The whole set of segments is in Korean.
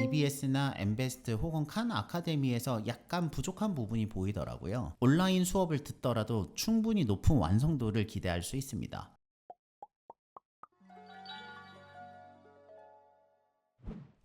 EBS나 엠베스트 혹은 칸 아카데미에서 약간 부족한 부분이 보이더라고요. 온라인 수업을 듣더라도 충분히 높은 완성도를 기대할 수 있습니다.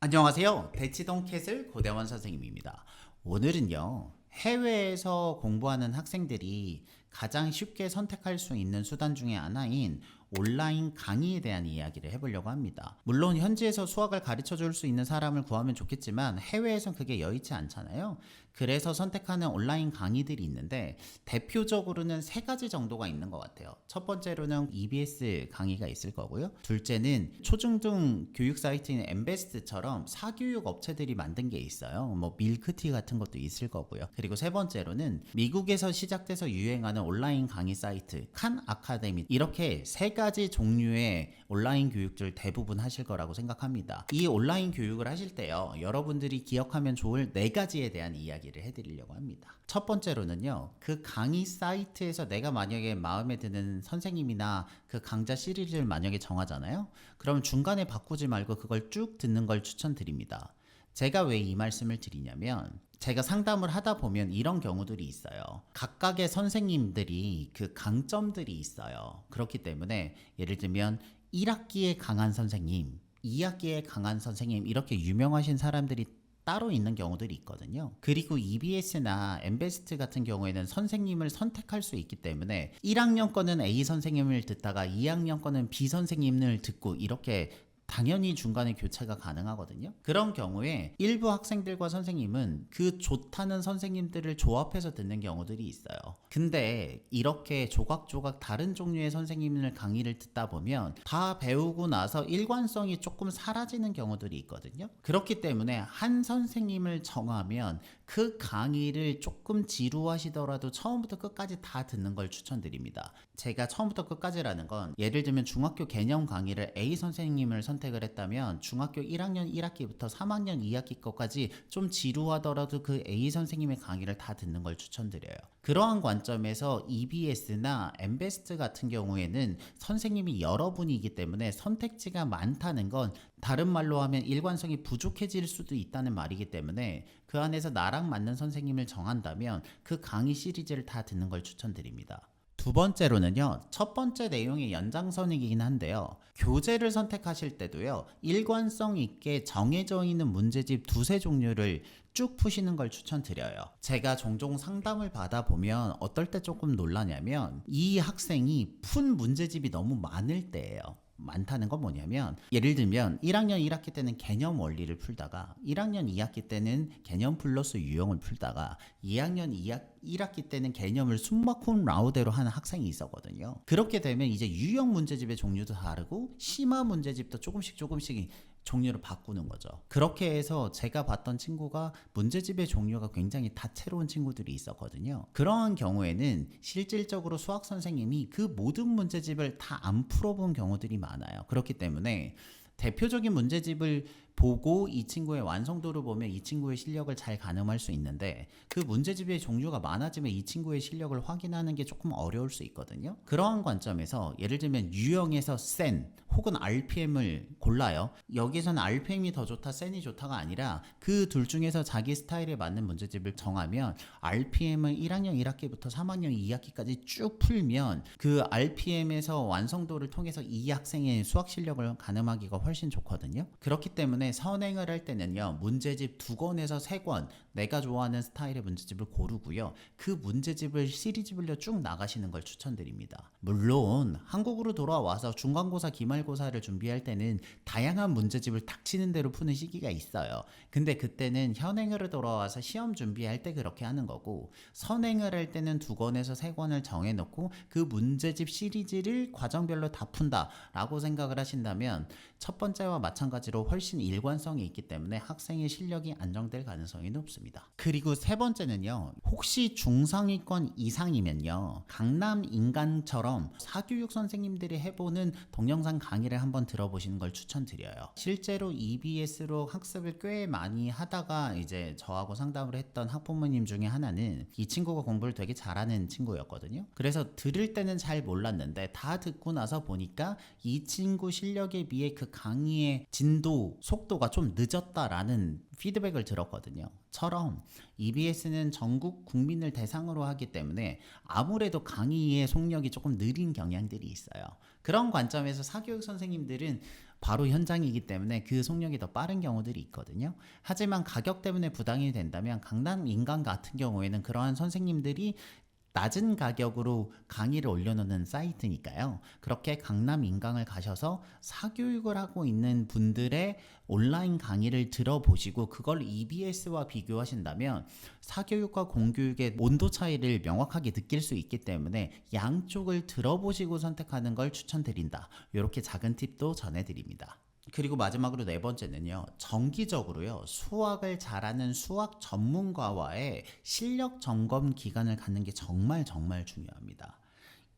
안녕하세요. 대치동 캐슬 고대원 선생님입니다. 오늘은요, 해외에서 공부하는 학생들이 가장 쉽게 선택할 수 있는 수단 중에 하나인 온라인 강의에 대한 이야기를 해보려고 합니다. 물론 현지에서 수학을 가르쳐 줄 수 있는 사람을 구하면 좋겠지만 해외에선 그게 여의치 않잖아요. 그래서 선택하는 온라인 강의들이 있는데 대표적으로는 세 가지 정도가 있는 것 같아요. 첫 번째로는 EBS 강의가 있을 거고요. 둘째는 초중등 교육 사이트인 엠베스트처럼 사교육 업체들이 만든 게 있어요. 뭐 밀크티 같은 것도 있을 거고요. 그리고 세 번째로는 미국에서 시작돼서 유행하는 온라인 강의 사이트 칸 아카데미, 이렇게 세 가지 종류의 온라인 교육들 대부분 하실 거라고 생각합니다. 이 온라인 교육을 하실 때요, 여러분들이 기억하면 좋을 네 가지에 대한 이야기를 해드리려고 합니다. 첫 번째로는요, 그 강의 사이트에서 내가 만약에 마음에 드는 선생님이나 그 강좌 시리즈를 만약에 정하잖아요. 그럼 중간에 바꾸지 말고 그걸 쭉 듣는 걸 추천드립니다. 제가 왜 이 말씀을 드리냐면, 제가 상담을 하다 보면 이런 경우들이 있어요. 각각의 선생님들이 그 강점들이 있어요. 그렇기 때문에 예를 들면 1학기에 강한 선생님, 2학기에 강한 선생님, 이렇게 유명하신 사람들이 따로 있는 경우들이 있거든요. 그리고 EBS나 엠베스트 같은 경우에는 선생님을 선택할 수 있기 때문에 1학년 거는 A 선생님을 듣다가 2학년 거는 B 선생님을 듣고 이렇게 당연히 중간에 교체가 가능하거든요. 그런 경우에 일부 학생들과 선생님은 그 좋다는 선생님들을 조합해서 듣는 경우들이 있어요. 근데 이렇게 조각조각 다른 종류의 선생님을 강의를 듣다 보면 다 배우고 나서 일관성이 조금 사라지는 경우들이 있거든요. 그렇기 때문에 한 선생님을 정하면 그 강의를 조금 지루하시더라도 처음부터 끝까지 다 듣는 걸 추천드립니다. 제가 처음부터 끝까지라는 건 예를 들면 중학교 개념 강의를 A 선생님을 선택을 했다면 중학교 1학년 1학기부터 3학년 2학기 거까지 좀 지루하더라도 그 A 선생님의 강의를 다 듣는 걸 추천드려요. 그러한 관점에서 EBS나 엠베스트 같은 경우에는 선생님이 여러분이기 때문에 선택지가 많다는 건 다른 말로 하면 일관성이 부족해질 수도 있다는 말이기 때문에 그 안에서 나랑 맞는 선생님을 정한다면 그 강의 시리즈를 다 듣는 걸 추천드립니다. 두 번째로는요, 첫 번째 내용의 연장선이긴 한데요, 교재를 선택하실 때도요, 일관성 있게 정해져 있는 문제집 두세 종류를 쭉 푸시는 걸 추천드려요. 제가 종종 상담을 받아보면 어떨 때 조금 놀라냐면 이 학생이 푼 문제집이 너무 많을 때예요. 많다는 건 뭐냐면 예를 들면 1학년 1학기 때는 개념 원리를 풀다가 1학년 2학기 때는 개념 플러스 유형을 풀다가 2학년 1학기 때는 개념을 숨막홈 라우대로 하는 학생이 있었거든요. 그렇게 되면 이제 유형 문제집의 종류도 다르고 심화 문제집도 조금씩 종류를 바꾸는 거죠. 그렇게 해서 제가 봤던 친구가 문제집의 종류가 굉장히 다채로운 친구들이 있었거든요. 그러한 경우에는 실질적으로 수학 선생님이 그 모든 문제집을 다 안 풀어본 경우들이 많아요. 그렇기 때문에 대표적인 문제집을 보고 이 친구의 완성도를 보면 이 친구의 실력을 잘 가늠할 수 있는데 그 문제집의 종류가 많아지면 이 친구의 실력을 확인하는 게 조금 어려울 수 있거든요. 그러한 관점에서 예를 들면 유형에서 센 혹은 RPM을 골라요. 여기서는 RPM이 더 좋다, 센이 좋다가 아니라 그 둘 중에서 자기 스타일에 맞는 문제집을 정하면 RPM을 1학년 1학기부터 3학년 2학기까지 쭉 풀면 그 RPM에서 완성도를 통해서 이 학생의 수학 실력을 가늠하기가 훨씬 좋거든요. 그렇기 때문에 선행을 할 때는요, 문제집 2권에서 3권 내가 좋아하는 스타일의 문제집을 고르고요, 그 문제집을 시리즈별로 쭉 나가시는 걸 추천드립니다. 물론 한국으로 돌아와서 중간고사 기말고사를 준비할 때는 다양한 문제집을 닥치는 대로 푸는 시기가 있어요. 근데 그때는 현행으로 돌아와서 시험 준비할 때 그렇게 하는 거고, 선행을 할 때는 2권에서 3권을 정해놓고 그 문제집 시리즈를 과정별로 다 푼다 라고 생각을 하신다면 첫 번째와 마찬가지로 훨씬 일관성이 있기 때문에 학생의 실력이 안정될 가능성이 높습니다. 그리고 세 번째는요, 혹시 중상위권 이상이면요, 강남인간처럼 사교육 선생님들이 해보는 동영상 강의를 한번 들어보시는 걸 추천드려요. 실제로 EBS로 학습을 꽤 많이 하다가 이제 저하고 상담을 했던 학부모님 중에 하나는 이 친구가 공부를 되게 잘하는 친구였거든요. 그래서 들을 때는 잘 몰랐는데 다 듣고 나서 보니까 이 친구 실력에 비해 그 강의의 진도, 속도가 좀 늦었다라는 피드백을 들었거든요. 처럼 EBS는 전국 국민을 대상으로 하기 때문에 아무래도 강의의 속력이 조금 느린 경향들이 있어요. 그런 관점에서 사교육 선생님들은 바로 현장이기 때문에 그 속력이 더 빠른 경우들이 있거든요. 하지만 가격 때문에 부담이 된다면 강남 인강 같은 경우에는 그러한 선생님들이 낮은 가격으로 강의를 올려놓는 사이트니까요. 그렇게 강남 인강을 가셔서 사교육을 하고 있는 분들의 온라인 강의를 들어보시고 그걸 EBS와 비교하신다면 사교육과 공교육의 온도 차이를 명확하게 느낄 수 있기 때문에 양쪽을 들어보시고 선택하는 걸 추천드린다. 이렇게 작은 팁도 전해드립니다. 그리고 마지막으로 네 번째는요. 정기적으로요. 수학을 잘하는 수학 전문가와의 실력 점검 기간을 갖는 게 정말 중요합니다.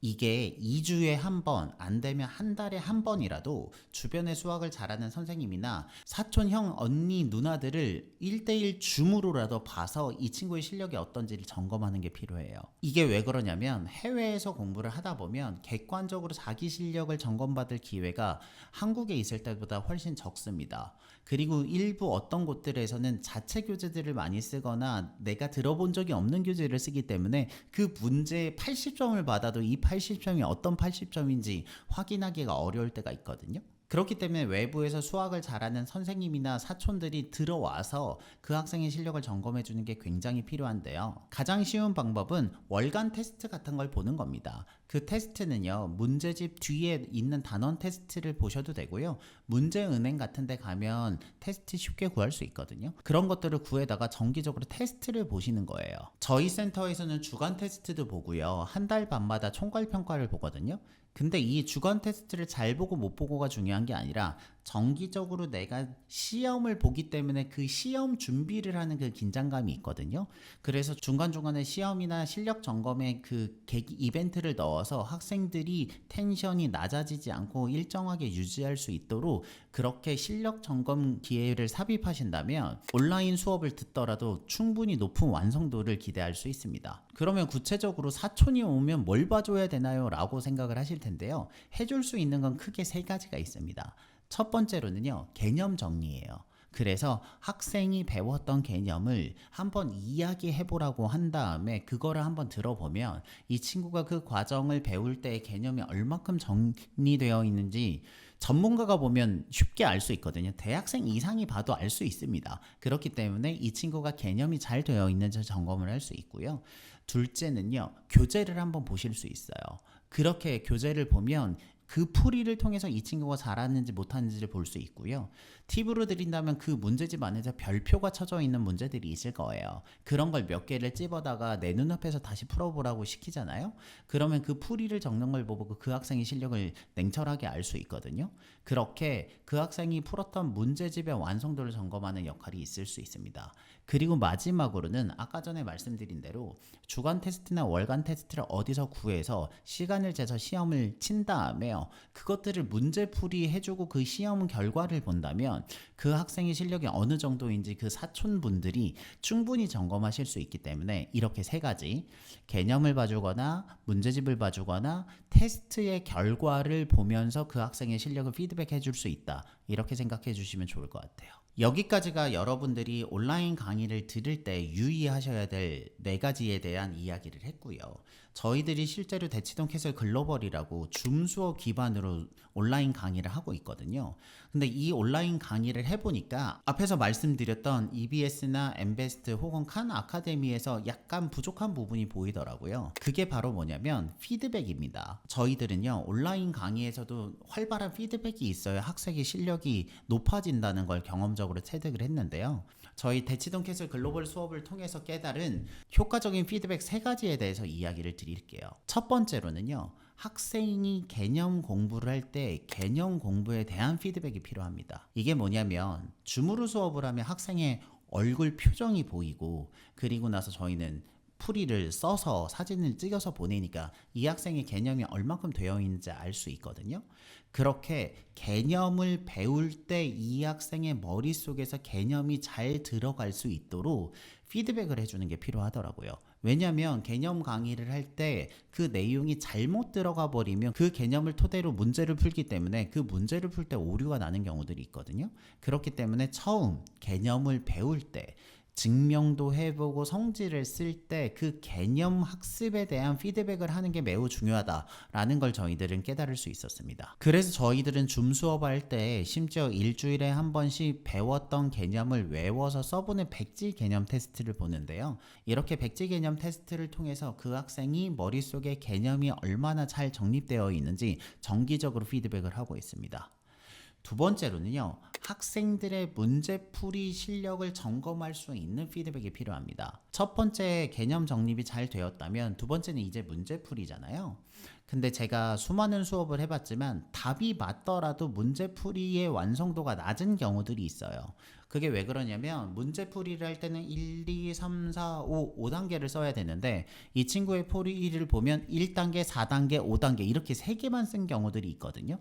이게 2주에 한 번, 안 되면 한 달에 한 번이라도 주변에 수학을 잘하는 선생님이나 사촌, 형, 언니, 누나들을 1대1 줌으로라도 봐서 이 친구의 실력이 어떤지를 점검하는 게 필요해요. 이게 왜 그러냐면 해외에서 공부를 하다 보면 객관적으로 자기 실력을 점검받을 기회가 한국에 있을 때보다 훨씬 적습니다. 그리고 일부 어떤 곳들에서는 자체 교재들을 많이 쓰거나 내가 들어본 적이 없는 교재를 쓰기 때문에 그 문제에 80점을 받아도 이 80점이 어떤 80점인지 확인하기가 어려울 때가 있거든요. 그렇기 때문에 외부에서 수학을 잘하는 선생님이나 사촌들이 들어와서 그 학생의 실력을 점검해 주는 게 굉장히 필요한데요. 가장 쉬운 방법은 월간 테스트 같은 걸 보는 겁니다. 그 테스트는요, 문제집 뒤에 있는 단원 테스트를 보셔도 되고요. 문제은행 같은 데 가면 테스트 쉽게 구할 수 있거든요. 그런 것들을 구해다가 정기적으로 테스트를 보시는 거예요. 저희 센터에서는 주간 테스트도 보고요. 한 달 반마다 총괄 평가를 보거든요. 근데 이 주간 테스트를 잘 보고 못 보고가 중요한 게 아니라 정기적으로 내가 시험을 보기 때문에 그 시험 준비를 하는 그 긴장감이 있거든요. 그래서 중간중간에 시험이나 실력 점검에 그 계기 이벤트를 넣어서 학생들이 텐션이 낮아지지 않고 일정하게 유지할 수 있도록 그렇게 실력 점검 기회를 삽입하신다면 온라인 수업을 듣더라도 충분히 높은 완성도를 기대할 수 있습니다. 그러면 구체적으로 사촌이 오면 뭘 봐줘야 되나요? 라고 생각을 하실 텐데요. 해줄 수 있는 건 크게 세 가지가 있습니다. 첫 번째로는요, 개념 정리예요. 그래서 학생이 배웠던 개념을 한번 이야기해보라고 한 다음에 그거를 한번 들어보면 이 친구가 그 과정을 배울 때의 개념이 얼마큼 정리되어 있는지 전문가가 보면 쉽게 알 수 있거든요. 대학생 이상이 봐도 알 수 있습니다. 그렇기 때문에 이 친구가 개념이 잘 되어 있는지 점검을 할 수 있고요. 둘째는요, 교재를 한번 보실 수 있어요. 그렇게 교재를 보면 그 풀이를 통해서 이 친구가 잘하는지 못하는지를 볼 수 있고요. 팁으로 드린다면 그 문제집 안에서 별표가 쳐져 있는 문제들이 있을 거예요. 그런 걸 몇 개를 찝어다가 내 눈앞에서 다시 풀어보라고 시키잖아요. 그러면 그 풀이를 적는 걸 보고 그 학생의 실력을 냉철하게 알 수 있거든요. 그렇게 그 학생이 풀었던 문제집의 완성도를 점검하는 역할이 있을 수 있습니다. 그리고 마지막으로는 아까 전에 말씀드린 대로 주간 테스트나 월간 테스트를 어디서 구해서 시간을 재서 시험을 친 다음에요. 그것들을 문제풀이 해주고 그 시험 결과를 본다면 그 학생의 실력이 어느 정도인지 그 사촌분들이 충분히 점검하실 수 있기 때문에 이렇게 세 가지, 개념을 봐주거나 문제집을 봐주거나 테스트의 결과를 보면서 그 학생의 실력을 피드백해 줄 수 있다. 이렇게 생각해 주시면 좋을 것 같아요. 여기까지가 여러분들이 온라인 강의를 들을 때 유의하셔야 될 네 가지에 대한 이야기를 했고요. 저희들이 실제로 대치동 캐슬 글로벌이라고 줌 수업 기반으로 온라인 강의를 하고 있거든요. 근데 이 온라인 강의를 해보니까 앞에서 말씀드렸던 EBS나 엠베스트 혹은 칸 아카데미에서 약간 부족한 부분이 보이더라고요. 그게 바로 뭐냐면 피드백입니다. 저희들은요, 온라인 강의에서도 활발한 피드백이 있어야 학생의 실력이 높아진다는 걸 경험적으로 체득을 했는데요. 저희 대치동 캐슬 글로벌 수업을 통해서 깨달은 효과적인 피드백 세 가지에 대해서 이야기를 드릴게요. 첫 번째로는요, 학생이 개념 공부를 할 때 개념 공부에 대한 피드백이 필요합니다. 이게 뭐냐면 줌으로 수업을 하면 학생의 얼굴 표정이 보이고 그리고 나서 저희는 풀이를 써서 사진을 찍어서 보내니까 이 학생의 개념이 얼마큼 되어 있는지 알 수 있거든요. 그렇게 개념을 배울 때 이 학생의 머릿속에서 개념이 잘 들어갈 수 있도록 피드백을 해주는 게 필요하더라고요. 왜냐하면 개념 강의를 할 때 그 내용이 잘못 들어가 버리면 그 개념을 토대로 문제를 풀기 때문에 그 문제를 풀 때 오류가 나는 경우들이 있거든요. 그렇기 때문에 처음 개념을 배울 때 증명도 해보고 성질을 쓸 때 그 개념 학습에 대한 피드백을 하는 게 매우 중요하다라는 걸 저희들은 깨달을 수 있었습니다. 그래서 저희들은 줌 수업할 때 심지어 일주일에 한 번씩 배웠던 개념을 외워서 써보는 백지 개념 테스트를 보는데요. 이렇게 백지 개념 테스트를 통해서 그 학생이 머릿속에 개념이 얼마나 잘 정립되어 있는지 정기적으로 피드백을 하고 있습니다. 두 번째로는요, 학생들의 문제풀이 실력을 점검할 수 있는 피드백이 필요합니다. 첫 번째 개념 정립이 잘 되었다면 두 번째는 이제 문제풀이잖아요. 근데 제가 수많은 수업을 해봤지만 답이 맞더라도 문제풀이의 완성도가 낮은 경우들이 있어요. 그게 왜 그러냐면 문제풀이를 할 때는 1, 2, 3, 4, 5단계를 써야 되는데 이 친구의 풀이를 보면 1단계, 4단계, 5단계 이렇게 3개만 쓴 경우들이 있거든요.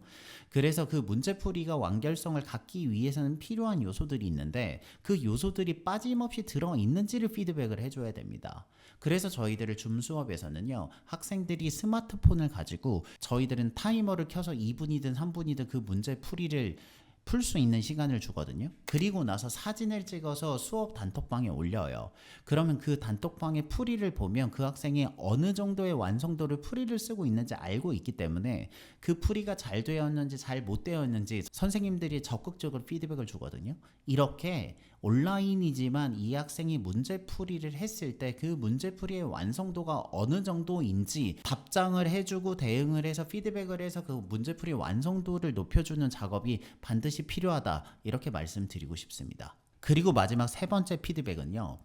그래서 그 문제풀이가 완결성을 갖기 위해서는 필요한 요소들이 있는데 그 요소들이 빠짐없이 들어있는지를 피드백을 해줘야 됩니다. 그래서 저희들을 줌 수업에서는요, 학생들이 스마트폰을 가지고 저희들은 타이머를 켜서 2분이든 3분이든 그 문제풀이를 풀 수 있는 시간을 주거든요. 그리고 나서 사진을 찍어서 수업 단톡방에 올려요. 그러면 그 단톡방의 풀이를 보면 그 학생이 어느 정도의 완성도를 풀이를 쓰고 있는지 알고 있기 때문에 그 풀이가 잘 되었는지 잘 못 되었는지 선생님들이 적극적으로 피드백을 주거든요. 이렇게 온라인이지만 이 학생이 문제풀이를 했을 때 그 문제풀이의 완성도가 어느 정도인지 답장을 해주고 대응을 해서 피드백을 해서 그 문제풀이 완성도를 높여주는 작업이 반드시 필요하다, 이렇게 말씀드리고 싶습니다. 그리고 마지막 세 번째 피드백은요,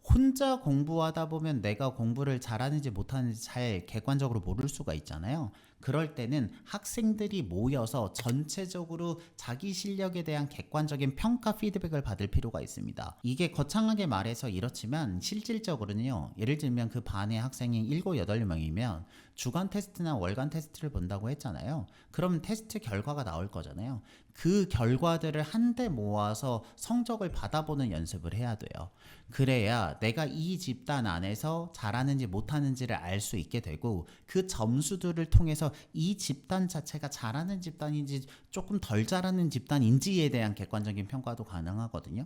혼자 공부하다 보면 내가 공부를 잘하는지 못하는지 잘 객관적으로 모를 수가 있잖아요. 그럴 때는 학생들이 모여서 전체적으로 자기 실력에 대한 객관적인 평가 피드백을 받을 필요가 있습니다. 이게 거창하게 말해서 이렇지만 실질적으로는요, 예를 들면 그 반에 학생이 7, 8명이면 주간 테스트나 월간 테스트를 본다고 했잖아요. 그럼 테스트 결과가 나올 거잖아요. 그 결과들을 한데 모아서 성적을 받아보는 연습을 해야 돼요. 그래야 내가 이 집단 안에서 잘하는지 못하는지를 알 수 있게 되고 그 점수들을 통해서 이 집단 자체가 잘하는 집단인지 조금 덜 잘하는 집단인지에 대한 객관적인 평가도 가능하거든요.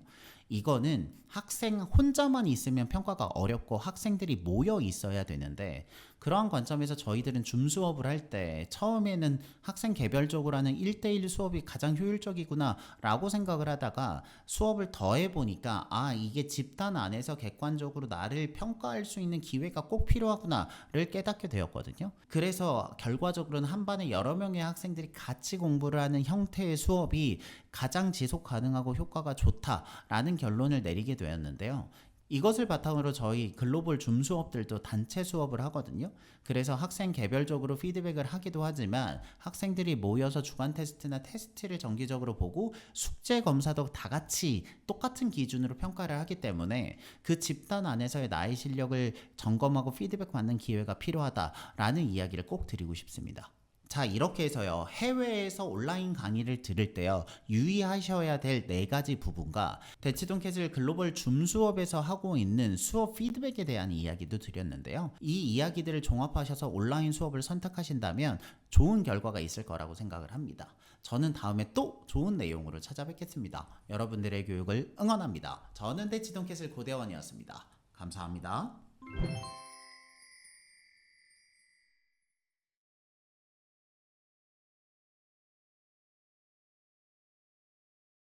이거는 학생 혼자만 있으면 평가가 어렵고 학생들이 모여 있어야 되는데, 그러한 관점에서 저희들은 줌 수업을 할 때 처음에는 학생 개별적으로 하는 1대1 수업이 가장 효율적이구나 라고 생각을 하다가 수업을 더 해보니까 이게 집단 안에서 객관적으로 나를 평가할 수 있는 기회가 꼭 필요하구나를 깨닫게 되었거든요. 그래서 결과적으로는 한 반에 여러 명의 학생들이 같이 공부를 하는 형태의 수업이 가장 지속 가능하고 효과가 좋다라는 결론을 내리게 되었는데요. 이것을 바탕으로 저희 글로벌 줌 수업들도 단체 수업을 하거든요. 그래서 학생 개별적으로 피드백을 하기도 하지만 학생들이 모여서 주간 테스트나 테스트를 정기적으로 보고 숙제 검사도 다 같이 똑같은 기준으로 평가를 하기 때문에 그 집단 안에서의 나의 실력을 점검하고 피드백 받는 기회가 필요하다라는 이야기를 꼭 드리고 싶습니다. 자, 이렇게 해서요, 해외에서 온라인 강의를 들을 때요, 유의하셔야 될 4가지 부분과 대치동 캐슬 글로벌 줌 수업에서 하고 있는 수업 피드백에 대한 이야기도 드렸는데요. 이 이야기들을 종합하셔서 온라인 수업을 선택하신다면 좋은 결과가 있을 거라고 생각을 합니다. 저는 다음에 또 좋은 내용으로 찾아뵙겠습니다. 여러분들의 교육을 응원합니다. 저는 대치동 캐슬 고대원이었습니다. 감사합니다.